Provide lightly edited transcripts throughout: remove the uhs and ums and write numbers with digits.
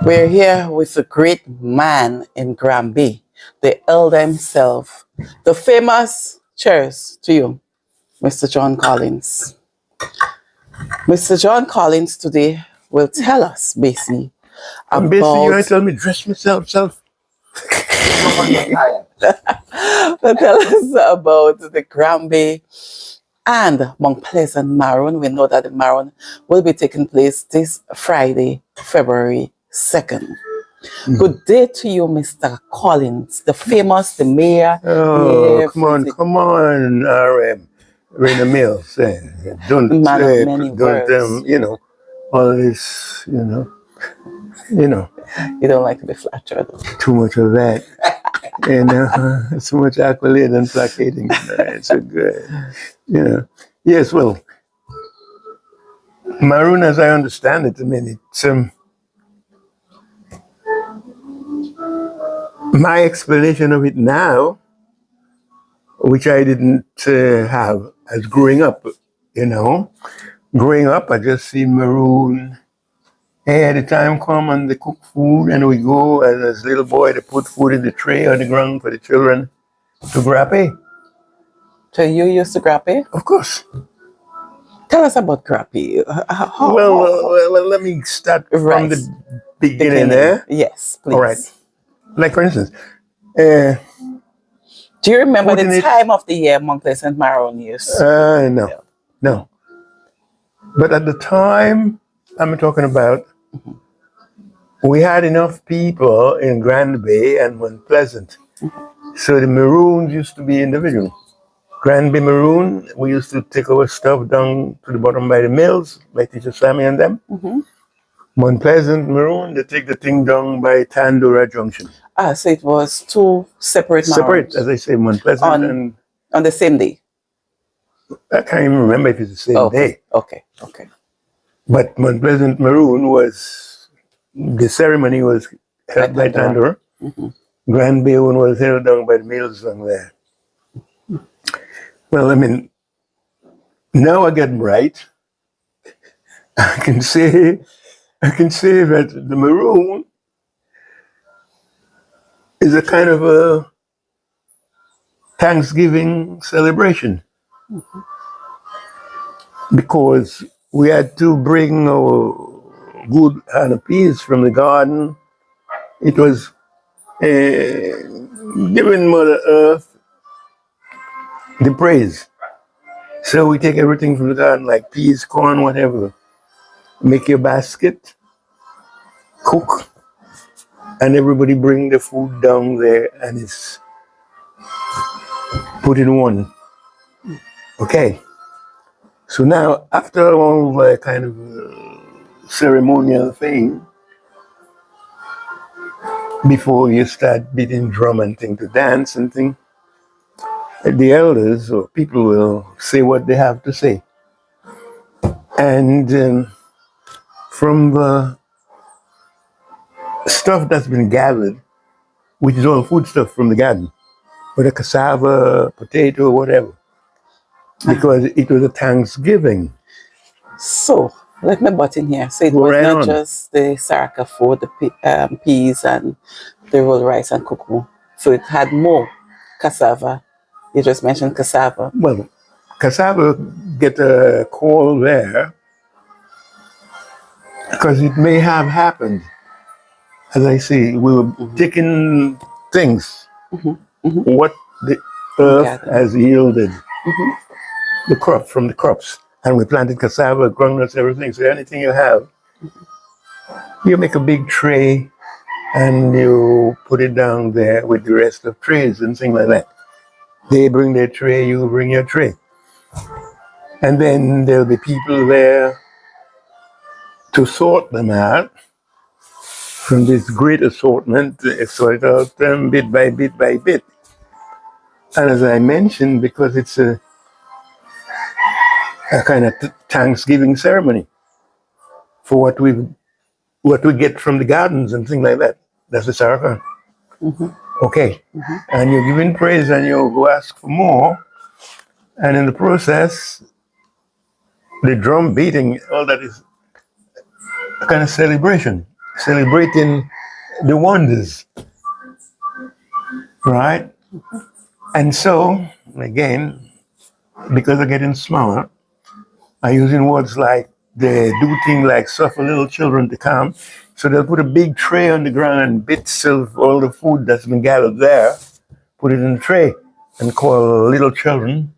We're here with a great man in Grandbay, the elder himself, the famous, cheers to you, Mr. John Collins. Mr. John Collins today will tell us basically And basically, you about, ain't tell me dress myself, self. will tell us about the Grandbay and Mount Pleasant Maroon. We know that the Maroon will be taking place this Friday, February 2nd. Good day to you, Mr. Collins, the famous, the mayor. Oh, come on, RM. Raina Mills. Don't, Man of many don't, words. all this, you don't like to be flattered. too much of that. Too much accolade and placating. It's so good. Yes, well, Maroon, as I understand it, I mean, it's my explanation of it now, which I didn't have as growing up, Growing up, I just seen Maroon. Hey, the time come and they cook food and we go, and as a little boy, they put food in the tray on the ground for the children to grab it. So you used to grab it? Of course. Tell us about Grappy. Well, let me start from the beginning there. Yes, please. All right. Like, for instance, do you remember the time of the year Mount Pleasant Maroon used? No. But at the time I'm talking about, we had enough people in Grandbay and Mount Pleasant. So the Maroons used to be individual. Grandbay Maroon, we used to take our stuff down to the bottom by the mills, by Teacher Sammy and them. Mount Pleasant Maroon, they take the thing down by Tandora Junction. So it was two separate Maroons. Separate, as I say, Mount Pleasant on the same day? I can't even remember if it's the same day. Okay. But Mount Pleasant Maroon the ceremony was held by Tandora. Grandbay one was held down by the mills down there. Well, I mean, now I get right. I can say that the Maroon is a kind of a Thanksgiving celebration. Because we had to bring our good hand of peas from the garden. It was giving Mother Earth the praise. So we take everything from the garden, like peas, corn, whatever. Make your basket, cook, and everybody bring the food down there and it's put in one. Okay. So now, after all the kind of ceremonial thing, before you start beating drum and thing to dance and thing, the elders or people will say what they have to say. And from the stuff that's been gathered, which is all food stuff from the garden, whether cassava, potato, whatever, because it was a Thanksgiving. So, let me butt in here. So it was not just the saraka food, the peas and the rolled rice and kuku. So it had more cassava. You just mentioned cassava. Well, cassava get a call there because it may have happened. As I say, we were taking things, what the earth has yielded, the crop from the crops. And we planted cassava, groundnuts, everything. So anything you have, you make a big tray and you put it down there with the rest of trays and things like that. They bring their tray, you bring your tray. And then there'll be people there to sort them out from this great assortment, sort it out bit by bit by bit. And as I mentioned, because it's a kind of Thanksgiving ceremony for what we get from the gardens and things like that. That's the saraka. Okay. And you're giving praise and you go ask for more. And in the process, the drum beating, all that is a kind of celebration. celebrating the wonders, right? And so, again, because they're getting smaller, I'm using words like they do things like suffer little children to come. So they'll put a big tray on the ground and bits of all the food that's been gathered there, put it in a tray and call little children,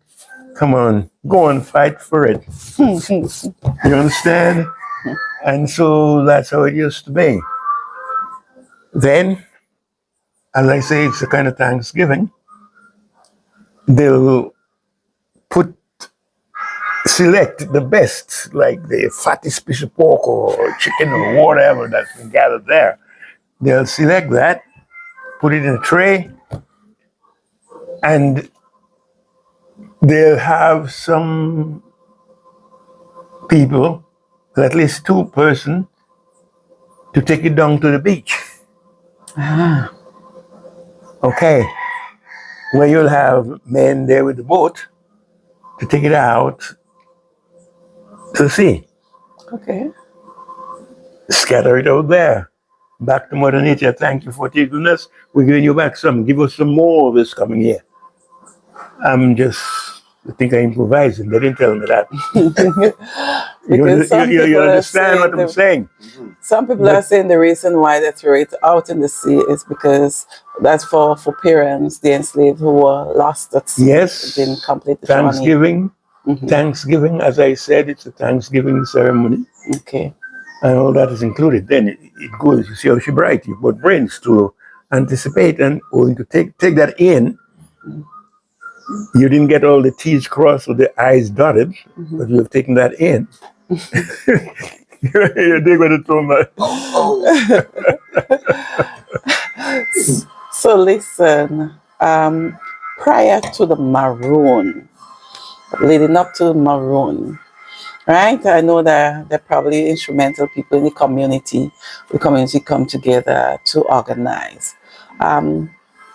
come on, go and fight for it. You understand? And so that's how it used to be. Then, as I say, it's a kind of Thanksgiving. They'll put select the best, like the fattest piece of pork or chicken or whatever that's been gathered there. They'll select that, put it in a tray, and they'll have some people, at least 2 persons, to take it down to the beach. Ah. Okay. Where you'll have men there with the boat to take it out to the sea. Okay. Scatter it out there. Back to Mother Nature. Thank you for taking us. We're giving you back some. Give us some more of this coming year. I think I'm improvising. They didn't tell me that. You understand what I'm saying? Some people are saying the reason why they throw it out in the sea is because that's for parents, the enslaved who were lost at sea. Yes. Didn't complete the Thanksgiving. Thanksgiving, as I said, it's a Thanksgiving ceremony. Okay. And all that is included. Then it goes, you see how she bright. You put brains to anticipate and going to take that in. You didn't get all the T's crossed or the I's dotted, but you have taken that in. You're going to throw my. So listen, prior to the maroon, leading up to the maroon, right? I know that they're probably instrumental people in the community come together to organize.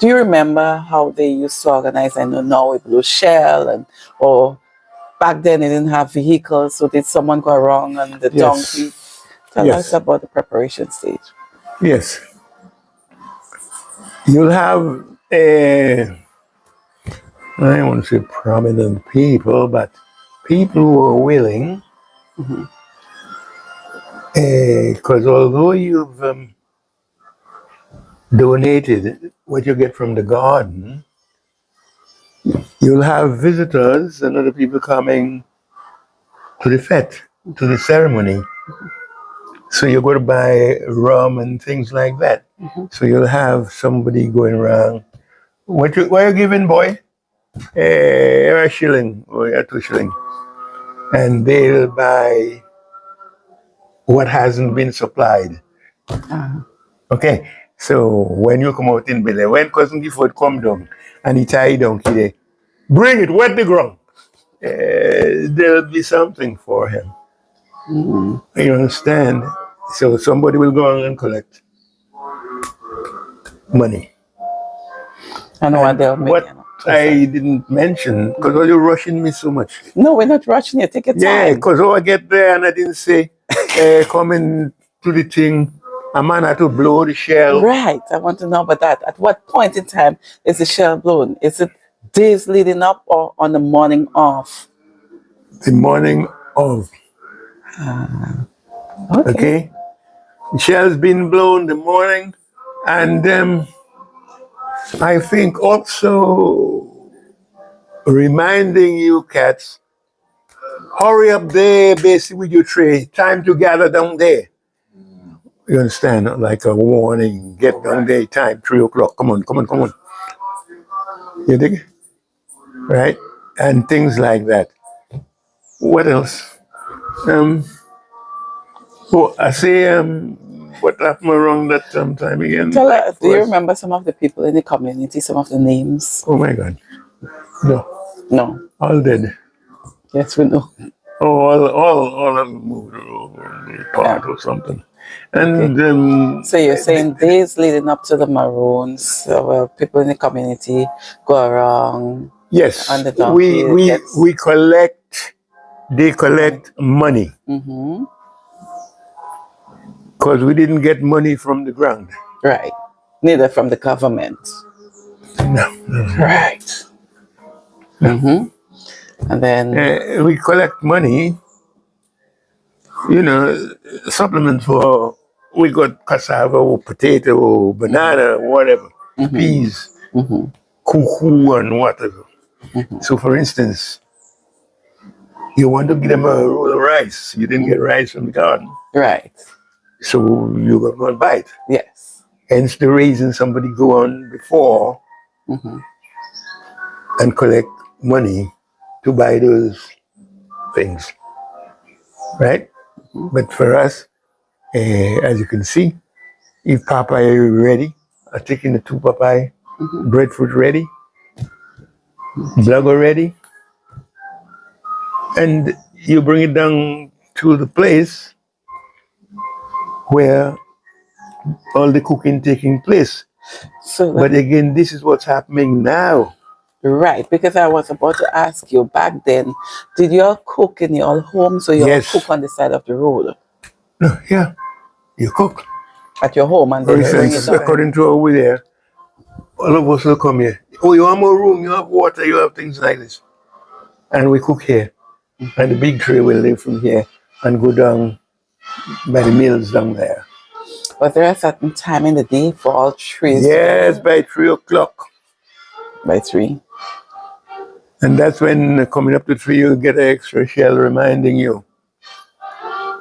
Do you remember how they used to organize? I know now with blue shell or back then they didn't have vehicles, so did someone go wrong on the donkey? Tell us about the preparation stage. Yes. You'll have I don't want to say prominent people, but people who are willing, because although you've donated what you get from the garden, you'll have visitors and other people coming to the fete, to the ceremony. So you're going to buy rum and things like that. So you'll have somebody going around. What are you giving, boy? A shilling or a 2 shilling. And they'll buy what hasn't been supplied. Okay. So when you come out in Bele, when Cousin Gifford come down and he tie down today, bring it, wet the ground. There'll be something for him. You understand? So somebody will go on and collect money. And what I didn't mention, because you're rushing me so much. No, we're not rushing you. Take your time. Yeah, because I get there and I didn't say, coming to the thing, a man had to blow the shell. Right. I want to know about that. At what point in time is the shell blown? Is it days leading up or on the morning of? The morning of. Okay. The shell's been blown the morning, and I think also reminding you cats, hurry up there, basically with your tray. Time to gather down there. You understand? Like a warning. Get down there. Time 3 o'clock. Come on. You dig? Right? And things like that. What else? I say, what happened around that time again? Do you remember some of the people in the community, some of the names? Oh my God. No. All dead. Yes, we know. Oh, all of them moved apart or something. And so you're saying days leading up to the maroons, so people in the community go around. Yes, on the donkey, we collect. They collect money. Because we didn't get money from the ground. Right. Neither from the government. No. Right. And then We collect money, supplement for, we got cassava or potato or banana or whatever, peas, cuckoo and whatever. So for instance, you want to give them a roll of rice. You didn't get rice from the garden. right. So you got to go and buy it. Yes. Hence the reason somebody go on before and collect money to buy those things. Right? But for us, as you can see, if papaya ready, I taking the 2 papaya, breadfruit ready, blago ready, and you bring it down to the place where all the cooking taking place. So, But again, this is what's happening now. right, because I was about to ask you back then, did you all cook in your homes or you all Yes. cook on the side of the road No, yeah, you cook. at your home and For then you bring it instance, down? according to over there, all of us will come here. Oh, you have more room, you have water, you have things like this. And we cook here. And the big tray will live from here and go down by the mills down there. Was there a certain time in the day for all trees? Yes, by 3 o'clock. By 3. And that's when coming up to 3, you get an extra shell reminding you.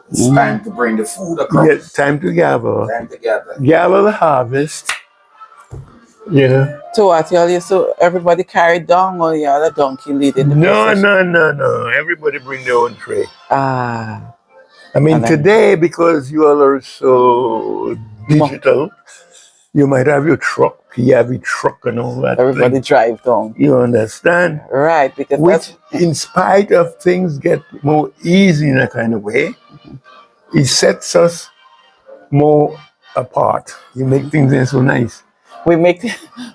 It's time to bring the food across. Yes, time to gather. Time to gather. Gather the harvest. Yeah. So what, y'all used to, everybody carried down or you had a donkey leading the procession? No. Everybody bring their own tray. Ah. I mean, And then- today, because you all are so digital, you might have your truck, you have your truck and all that. Everybody thing. drive down. You understand? Right, because Which, that's, in spite of things get more easy in a kind of way, it sets us more apart. You make things so nice. we make,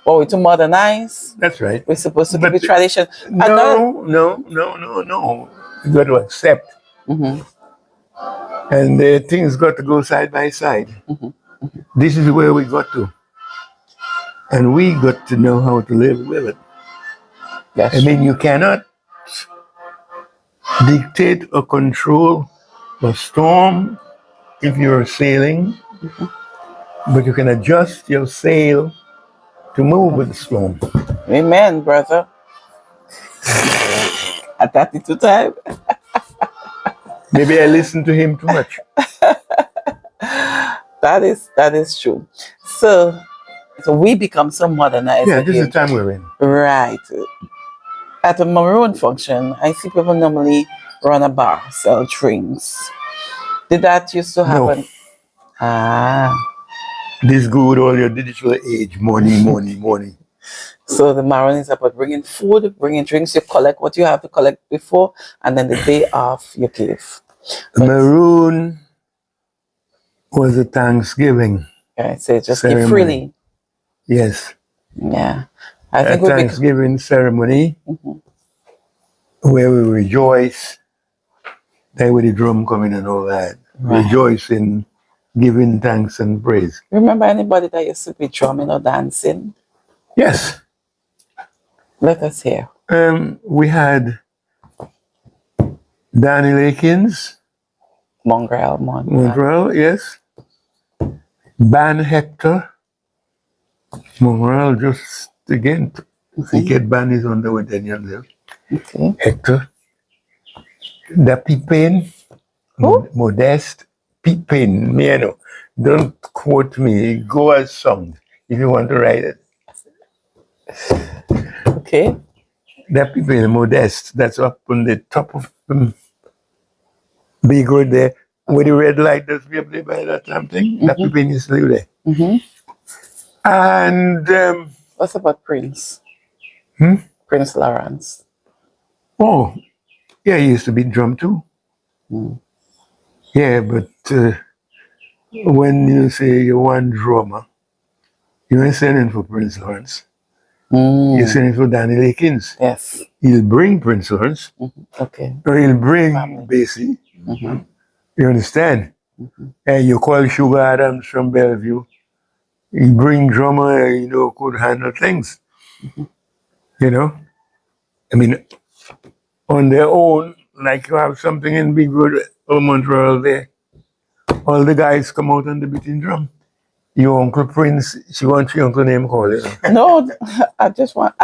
well, we to modernize. That's right. We're supposed to But keep the tradition. No. You got to accept. And things got to go side by side. This is where we got to. And we got to know how to live with it. Yes. I mean, you cannot dictate or control a storm if you're sailing, but you can adjust your sail to move with the storm. Amen, brother. At 32 time. Maybe I listen to him too much. That is true. So we become so modernized. Yeah, this is again. the time we're in. Right. At a maroon function, I see people normally run a bar, sell drinks. Did that used to happen? No. Ah. This good all your digital age, money. So the maroon is about bringing food, bringing drinks. You collect what you have to collect before, and then the day off you give. Maroon was a Thanksgiving. Right, so just give ceremony. freely. Yes. Yeah. I A think we Thanksgiving ceremony where we rejoice. There with the drum coming and all that. Right. Rejoice in giving thanks and praise. remember anybody that used to be drumming or dancing? Yes. Let us hear. We had Danny Lakins, Mongrel, yes. Ban Hector, Mongrel, just again, to get Ban is on the way Daniel there. Okay. Hector, the Pippin, Modeste, Pippin, don't quote me, go as song if you want to write it. Okay. The Pippin, Modeste, that's up on the top of Big Road there, where the red light does be up there by that thing. That Pippin is still there. And What's about Prince? Prince Lawrence. oh, yeah, he used to beat drum too. Yeah, but when you say you want drummer, you ain't sending for Prince Lawrence. You're sending for Danny Lakins. Yes. He'll bring Prince Lawrence, Okay. or he'll bring Basie. You understand? And you call Sugar Adams from Bellevue. You bring drummer, could handle things. You know? I mean, on their own, like you have something in Big Wood or Montreal there, all the guys come out on the beating drum. Your Uncle Prince, she wants your uncle name called it. No, I just want,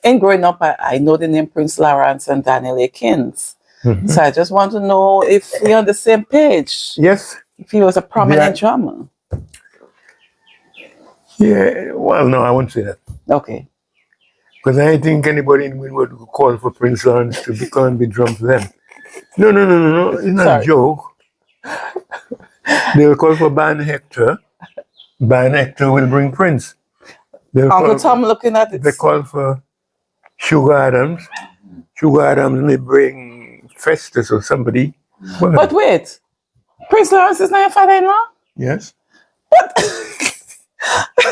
in growing up, I know the name Prince Lawrence and Daniel Akins. So I just want to know if we're on the same page. Yes. If he was a prominent drummer. Yeah, well, no, I won't say that. Okay. Because I don't think anybody in Winwood would call for Prince Lawrence to become and be drum for them. No. It's not a joke. They'll call for Ban Hector. Ban Hector will bring Prince. Uncle Tom looking at it. They call for Sugar Adams. Sugar Adams may bring Festus or somebody. But wait, Prince Lawrence is not your father-in-law? Yes. What?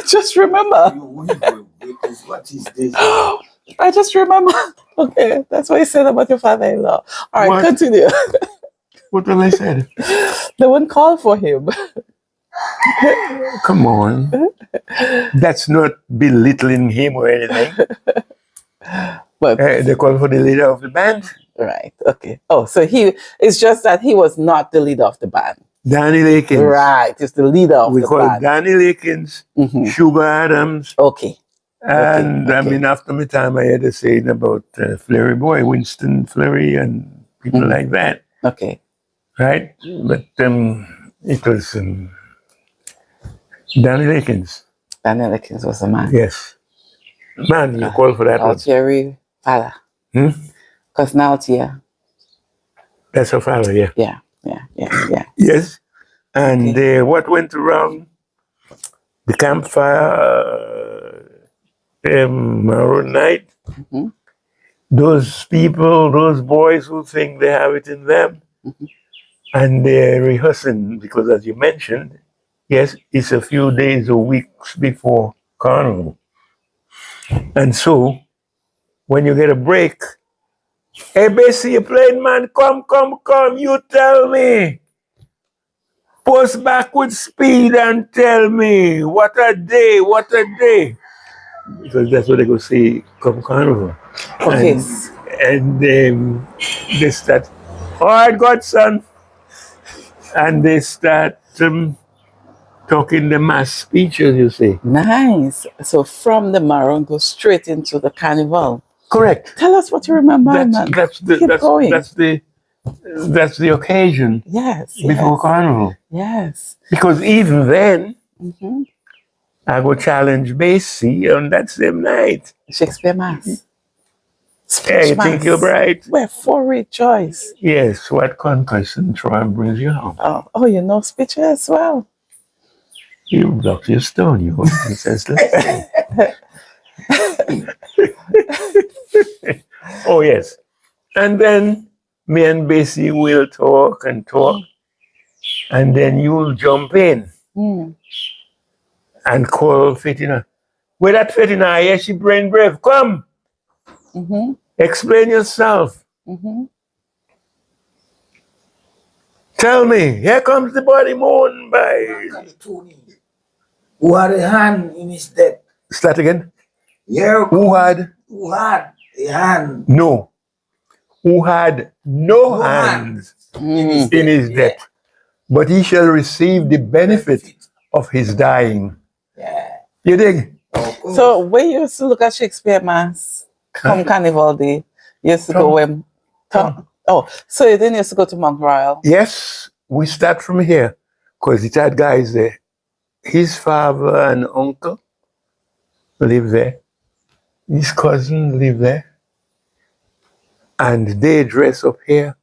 Just remember. What is this? I just remember. Okay, that's what he said about your father-in-law. All right, What? continue. What have I said? They wouldn't call for him. Come on. That's not belittling him or anything. But They call for the leader of the band. right, okay. Oh, so it's just that he was not the leader of the band. Danny Akins. Right, it's the leader of We the call band. Danny Akins, Sugar Adams. Okay. And Okay. I mean, after my time, I had a saying about Flurry Boy, Winston Flurry, and people like that. Okay. Right? But it was Danny Akins. Daniel Akins was the man. Yes. Man, you call for that one. Altieri father. Because now Altia. That's her father, yeah. Yeah. Yes. And what went around the campfire maroon night, those people, those boys who think they have it in them, and they're rehearsing, because as you mentioned, yes, it's a few days or weeks before Carnival. And so, when you get a break, hey, Bessie, you playing, man, come, you tell me. Post back with speed and tell me, what a day. Because that's what they go say, come Carnival. Okay. And they start, all right, Godson. And they start talking the mass speeches, you see. Nice. So from the Maroon, go straight into the Carnival. Correct. Tell us what you remember. That's the occasion. Yes. Before Carnival. Yes. Because even then, I go challenge Basie on that same night. Shakespeare Mass. Hey, you think you're bright? Wherefore rejoice. Yes, what conquest and triumph brings you home. Oh, you know speech as well. You Dr. your stone, you senseless. Oh, yes. And then me and Basie will talk, and then you'll jump in and call Fitina. Where that Fitina? Yes, she brain brave. Come. Explain yourself. Tell me, here comes the body moon by. Who had a hand in his death? Start again. Yeah. Who had a hand? No. Who had no hands in his death. But he shall receive the benefit of his dying. Yeah. You dig? So when you used to look at Shakespeare Mass, come Carnival Day, you used to go when... Oh, so you didn't used to go to Mount Royal? Yes, we start from here, because it had guys there. His father and uncle live there. His cousin live there. And they dress up here,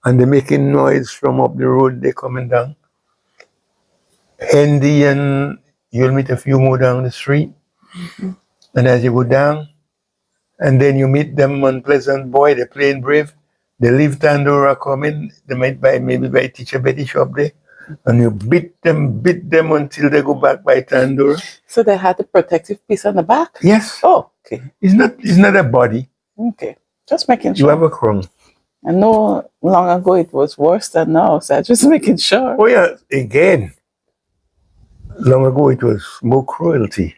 and they're making noise from up the road, they're coming down. Hendy, and you'll meet a few more down the street. And as you go down, and then you meet them on Pleasant Boy, they're playing brave. They leave Tandora coming, they might maybe buy Teacher Betty shop there. And you beat them until they go back by Tandora. So they had the protective piece on the back? Yes. Oh, okay. It's not a body. Okay. Just making You sure. have a crown. I know long ago it was worse than now, so I'm just making sure. Oh yeah, again, long ago it was more cruelty.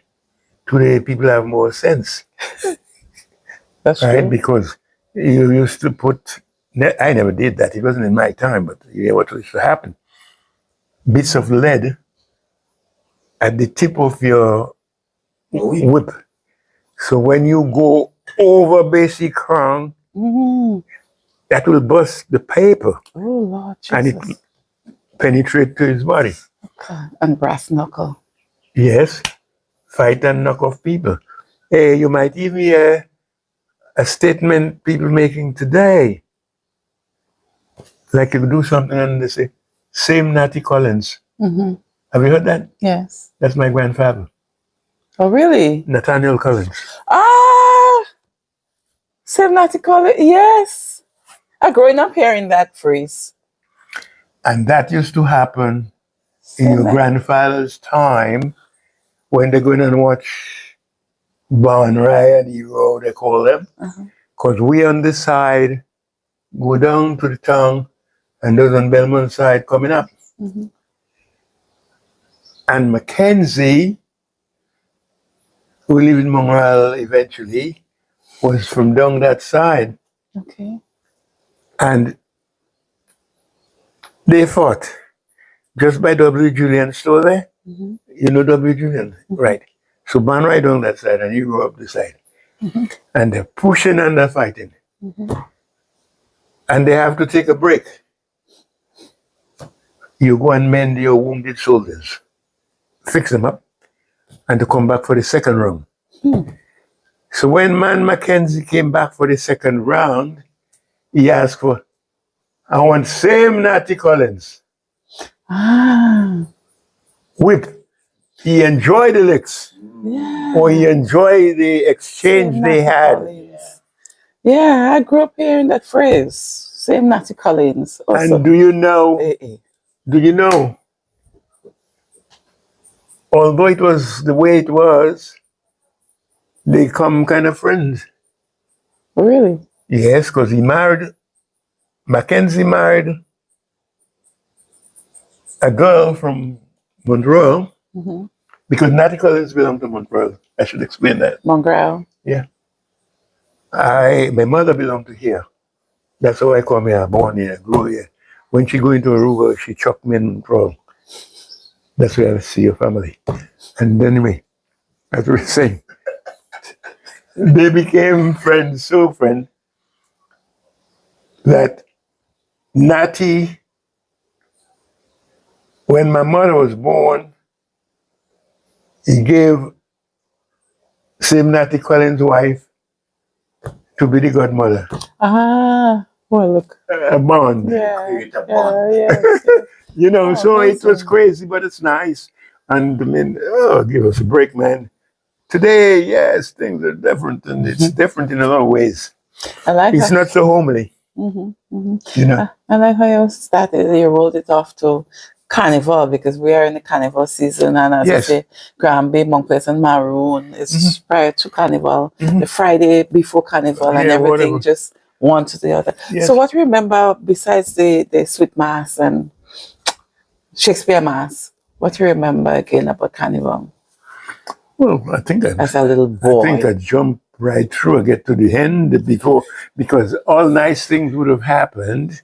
Today people have more sense, That's right? true. Because you used to put, I never did that. It wasn't in my time, but yeah, what used to happen? Bits of lead at the tip of your whip. So when you go over basic crown, that will bust the paper Oh Lord and Jesus. it penetrate to his body. Okay. And brass knuckle. Yes, fight and knock off people. Hey, you might even hear a statement people making today. Like you do something and they say, same Natty Collins. Have you heard that? Yes. That's my grandfather, Oh really? Nathaniel Collins. Ah, Seventy College. Yes. I growing up hearing that phrase. And that used to happen in your grandfather's time when they're going to watch Bon Ryan Hero, they call them. Because we on this side go down to the town and those on Belmont side coming up. And Mackenzie, who lived in Monreal eventually, was from down that side. Okay. And they fought just by W. Julian store there. You know W. Julian? Right. So Bon right on that side and you go up the side. And they're pushing and they're fighting. And they have to take a break. You go and mend your wounded soldiers, fix them up, and to come back for the second round. So when Man Mackenzie came back for the second round, he asked for, I want same Natty Collins. Ah. Whip. He enjoyed the licks. Yeah. Or he enjoyed the exchange they had. Collins. Yeah, I grew up hearing that phrase. Same Natty Collins. Also. And do you know, although it was the way it was, they come kind of friends. Oh, really? Yes, because Mackenzie married a girl from Montreal, because Natty Collins belonged to Montreal. I should explain that. Montreal. Yeah. My mother belonged to here. That's how I come here, born here, grew here. When she go into Aruba, she chucked me in Montreal. That's where I see your family. And anyway, as we were saying, they became friends, so friends, that Natty, when my mother was born, he gave same Natty Collins' wife to be the godmother. Ah. Well, look. A bond. Yeah. Yes. You know, Oh, so amazing. it was crazy, but it's nice. And I mean, give us a break, man. Today, yes, things are different, and it's different in a lot of ways. I like It's not so homely. You know. I like how you started, you rolled it off to Carnival, because we are in the Carnival season, and as Yes. I say, Grandbay, Monk Place and Maroon is prior to Carnival, the Friday before Carnival, and Yeah, everything whatever. just one to the other. Yes. So what you remember, besides the Sweet Mass and Shakespeare Mass, what you remember again about Carnival Well, I think as a little boy? I think I jumped right through. I get to the end before, because all nice things would have happened.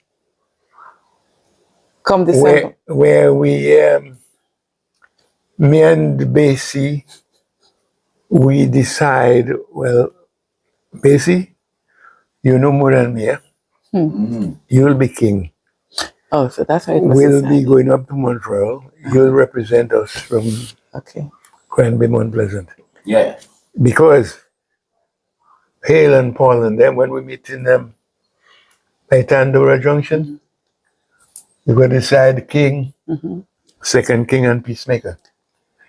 Come December. Where we, me and Basie, we decide, well, Basie, you know more than me, You'll be king. Oh, so that's how it was We'll be decided. going up to Montreal. You'll represent us from Okay. Grandbay, Mount Pleasant. Yeah. Because Hale and Paul and them, when we meet in by Tandora Junction, you're going to decide the king, second king, and peacemaker.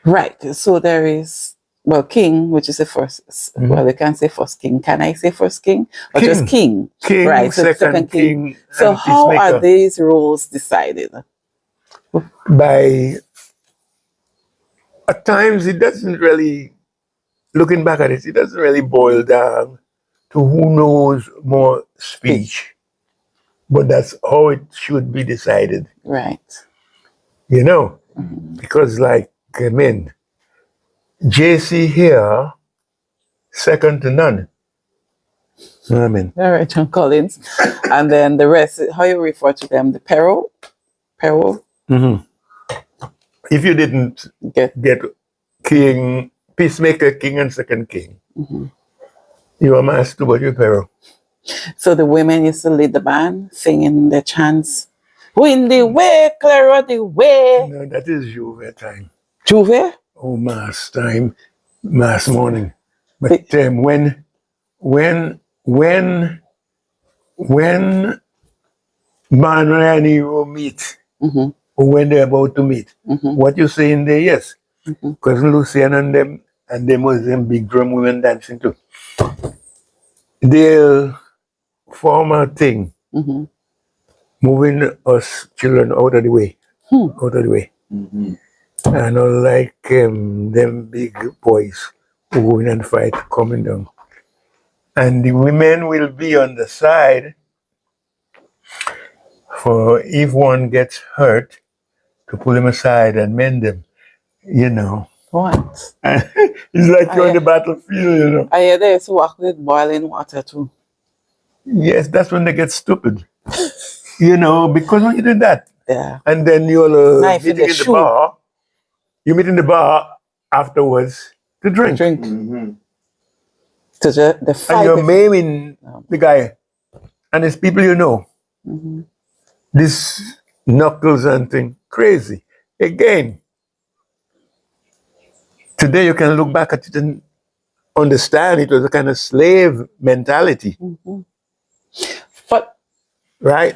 Right. So there is, well, king, which is the first, well, they can't say first king. Can I say first king? Or King. just king? King, Right. So second king, So and how are peacemaker. these roles decided? By, at times, it doesn't really, looking back at it, it doesn't really boil down to who knows more speech. but that's how it should be decided. Right. You know, because like I mean, JC here, second to none. You know what I mean? All right, John Collins. And then the rest, how you refer to them? The Peril? Peril? If you didn't Get get king, peacemaker, king, and second king, you are master about your peril. So the women used to lead the band, singing the chants, "Win the way, clear the way." No, that is Juve time. Juve? Oh, mass time, mass morning. But But- when Manuel and Hero meet, or when they're about to meet, what you say in there, yes. Because Lucian and them was them big drum women dancing too. They'll form a thing, moving us children out of the way. Out of the way. And unlike them big boys who go in and fight coming down. And the women will be on the side for if one gets hurt to pull him aside and mend them, you know. What? It's like you're on the battlefield, you know. I hear they used to walk with boiling water too. Yes, that's when they get stupid. You know, because when you do that, Yeah. and then you're Knife in meeting the in the shoe. bar, you meet in the bar afterwards to drink. Drink. To the And fight. you're maiming the guy. And it's people you know. This knuckles and thing, crazy. Again, today you can look back at it and understand it was a kind of slave mentality, But right?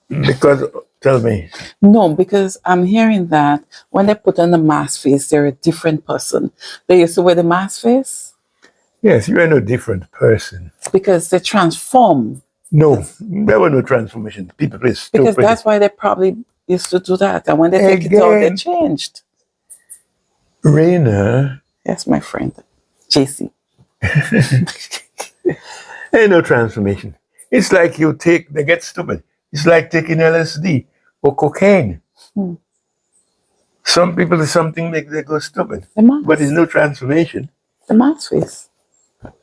Because, tell me, no, because I'm hearing that when they put on the mask face, they're a different person. They used to wear the mask face yes, you are no different person. because they transform. No, there were no transformation. People play stupid. Because that's why they probably used to do that. And when they take it out, they Again. changed. Raina, Yes, my friend. JC. ain't no transformation. It's like they get stupid. It's like taking LSD or cocaine. Some people do something make they go stupid. The mask. But there's no transformation. The mask face.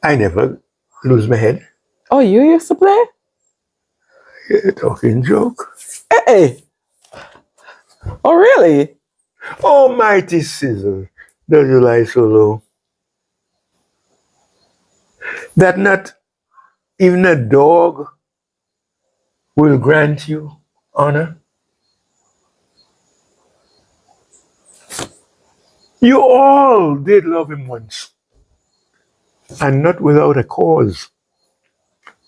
I never lose my head. Oh, you used to play? Talking joke. Hey. Oh, really? Almighty Sizzle, does you lie so low? That not even a dog will grant you honor? You all did love him once, and not without a cause.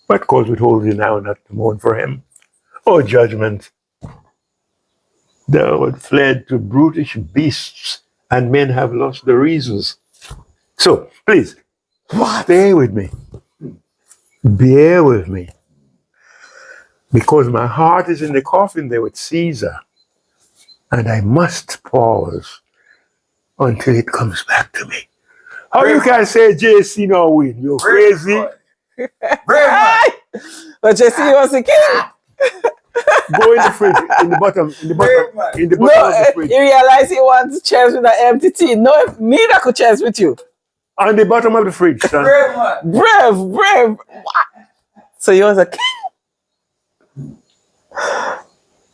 What cause withholds you now not to mourn for him? Oh, judgment! Thou had fled to brutish beasts, and men have lost the reasons. So, please, stay with me. Bear with me. Because my heart is in the coffin there with Caesar, and I must pause until it comes back to me. How you can say JC no win? You're crazy. But JC was the king. Go in the fridge, in the bottom of the No, fridge. he realized he wants to chase with an empty tea. No, me that could chase with you. On the bottom of the fridge, son. Brave. What? So you was a king.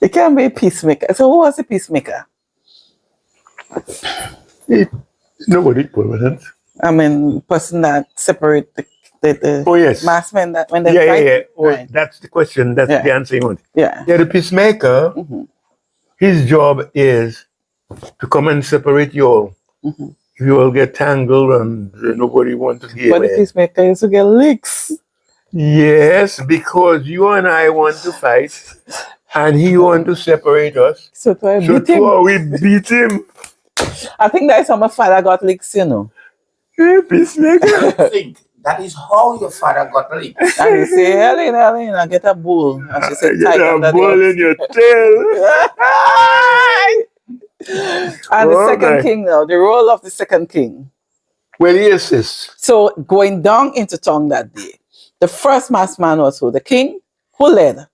You can't be a peacemaker. So who was the peacemaker? Nobody permanent. I mean, person that separate the Oh, yes. masked men that when they Yeah. fight. Oh, Right. that's the question. That's Yeah. the answer you want. Yeah. Yeah, the peacemaker, his job is to come and separate you all. If you all get tangled and nobody wants to hear But the it. peacemaker used to get licks. Yes, because you and I want to fight and he want to separate us. So to So beat him. we beat him. I think that's how my father got licks, you know. Yeah, peacemaker. I think that is how your father got licked. And he say, Helena, get a bull. And she said, Get tight a under ball the in your tail. And the Oh, second my. king now, the role of the second king. Well, he assists. So going down into town that day, the first masked man was who? The king? Who led?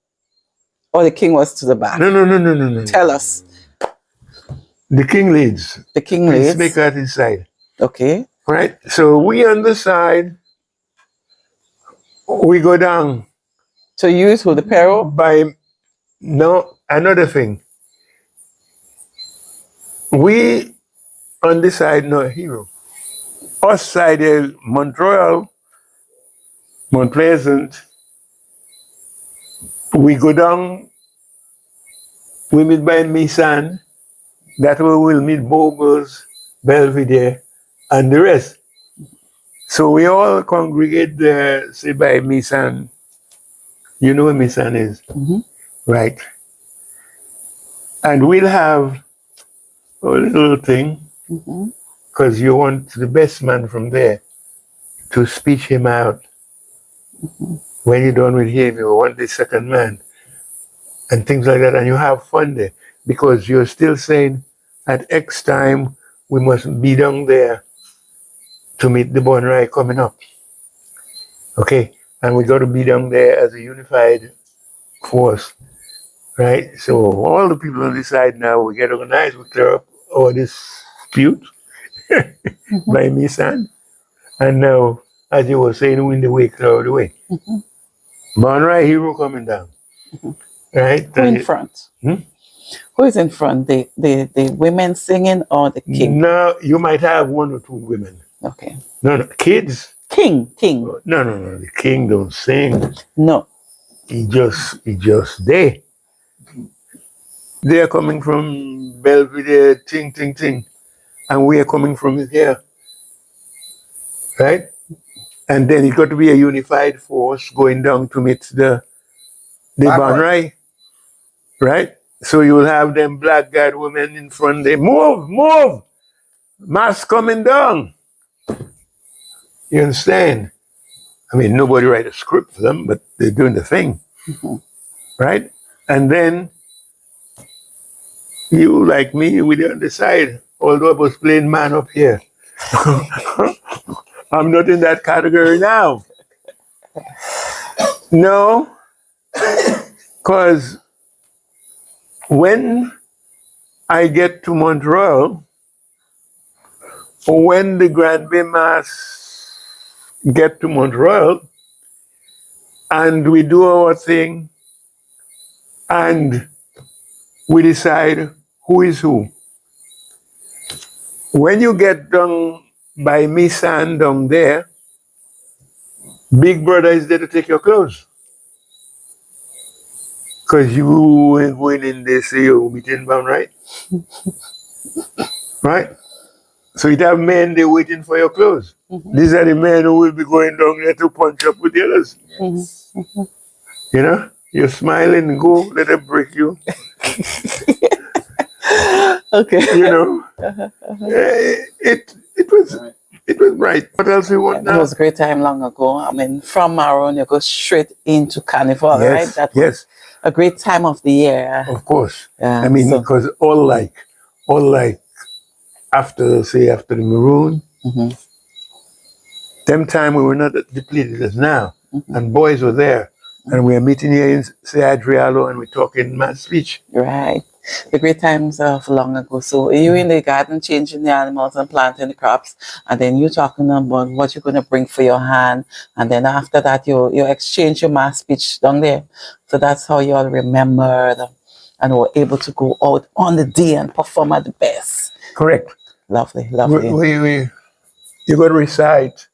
Or the king was to the back? No. Tell us. The king leads. The king leads. Peacemaker at his side. Okay. Right? So we on the side, we go down. So you use who? The Pharaoh? No, another thing. We on this side, no hero. Us side is Montreal, Mount Pleasant. We go down, we meet by Misan. That way we'll meet Bogos, Belvedere, and the rest. So we all congregate there, say by Misan. You know where Misan is? Mm-hmm. Right. And we'll have a little thing, because you want the best man from there to speech him out. When you're done with him, you want the second man, and things like that, and you have fun there, because you're still saying, at X time, we must be down there to meet the Bonrai coming up. Okay? And we got to be down there as a unified force. Right? So all the people on this side now, we get organized, we clear up all this dispute by Misan. And now, as you were saying, win the way, clear the way. Bonrai hero coming down. Right? Who in front? Who is in front? The women singing or the king? No, you might have one or two women. Okay. No, kids. King. No. The king don't sing. No. He just there. They are coming from Belvedere, ting. And we are coming from here. Right? And then it got to be a unified force going down to meet the Bonrai. Right? So you will have them black guard women in front. They move! Mass coming down. You understand? I mean, nobody write a script for them, but they're doing the thing. Right? And then you, like me, we on the side, although I was playing man up here. I'm not in that category now. No, because when I get to Montreal, or when the Grandbay mass get to Montreal, and we do our thing, and we decide who is who. When you get down by Misan down there, Big Brother is there to take your clothes. Because you ain't going in there, say you're meeting bound, right? Right? So you have men there waiting for your clothes. These are the men who will be going down there to punch up with the others. You know? You're smiling, go, let them break you. Okay. You know? It was right. What else we want now? It was a great time long ago. I mean, from Maroon, you go straight into Carnival, right? That was a great time of the year. Of course. Yeah, I mean, because all like after the maroon, them time we were not as depleted as now. And boys were there. And we are meeting here in say Adrialo and we're talking mass speech. Right. The great times of long ago. So you in the garden changing the animals and planting the crops, and then you talking about what you're going to bring for your hand, and then after that you exchange your mass speech down there. So that's how you all remembered and were able to go out on the day and perform at the best. Correct. Lovely. You got to recite.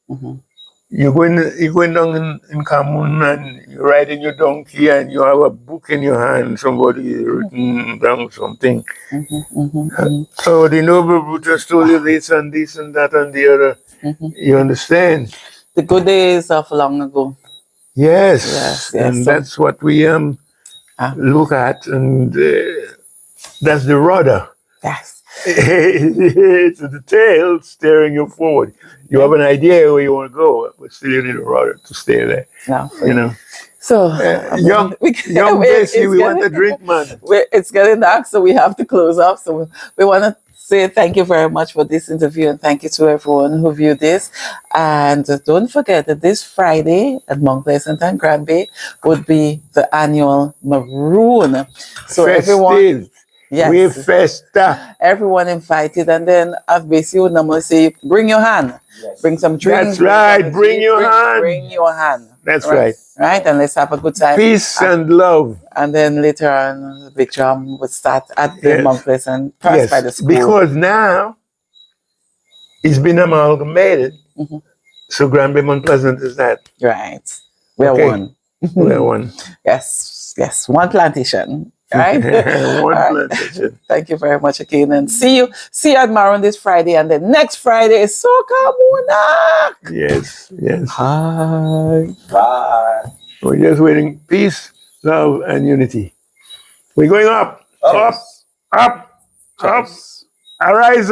You're going down in Cameroon and you're riding your donkey and you have a book in your hand, somebody written down something. So the noble Brutus told you this and that and the other. You understand? The good days of long ago. Yes. And that's what we look at, and that's the rudder. Yes. It's the tail steering you forward. You have an idea where you want to go, but still you need a rudder to stay there. No, you know. So young Bessie, we want a drink, man. It's getting dark, so we have to close up. So we want to say thank you very much for this interview, and thank you to everyone who viewed this. And don't forget that this Friday at Mount Pleasant and Grandbay would be the annual Maroon. So everyone, Festive. We yes, festa. everyone invited. And then as basically would normally say, bring your hand, Yes. bring some drinks. That's right. something to Bring eat, your hand. Bring your hand. That's right. Right, and let's have a good time. Peace and love. And then later on, the big drum would start at the Yes. Mount Pleasant, passed by the Yes, school. because now it's been amalgamated. Mhm. So Grandbay Mount Pleasant is that. Right. We are Okay. one. We're one. Yes, yes. One plantation. Right? One All right. plantation. Thank you very much again. And see you at Maroon this Friday. And then next Friday is Soca Muna. Yes, yes. Hi. Bye. We're just waiting. Peace, love, and unity. We're going up, up, Cheers. up, up. Cheers. Arise.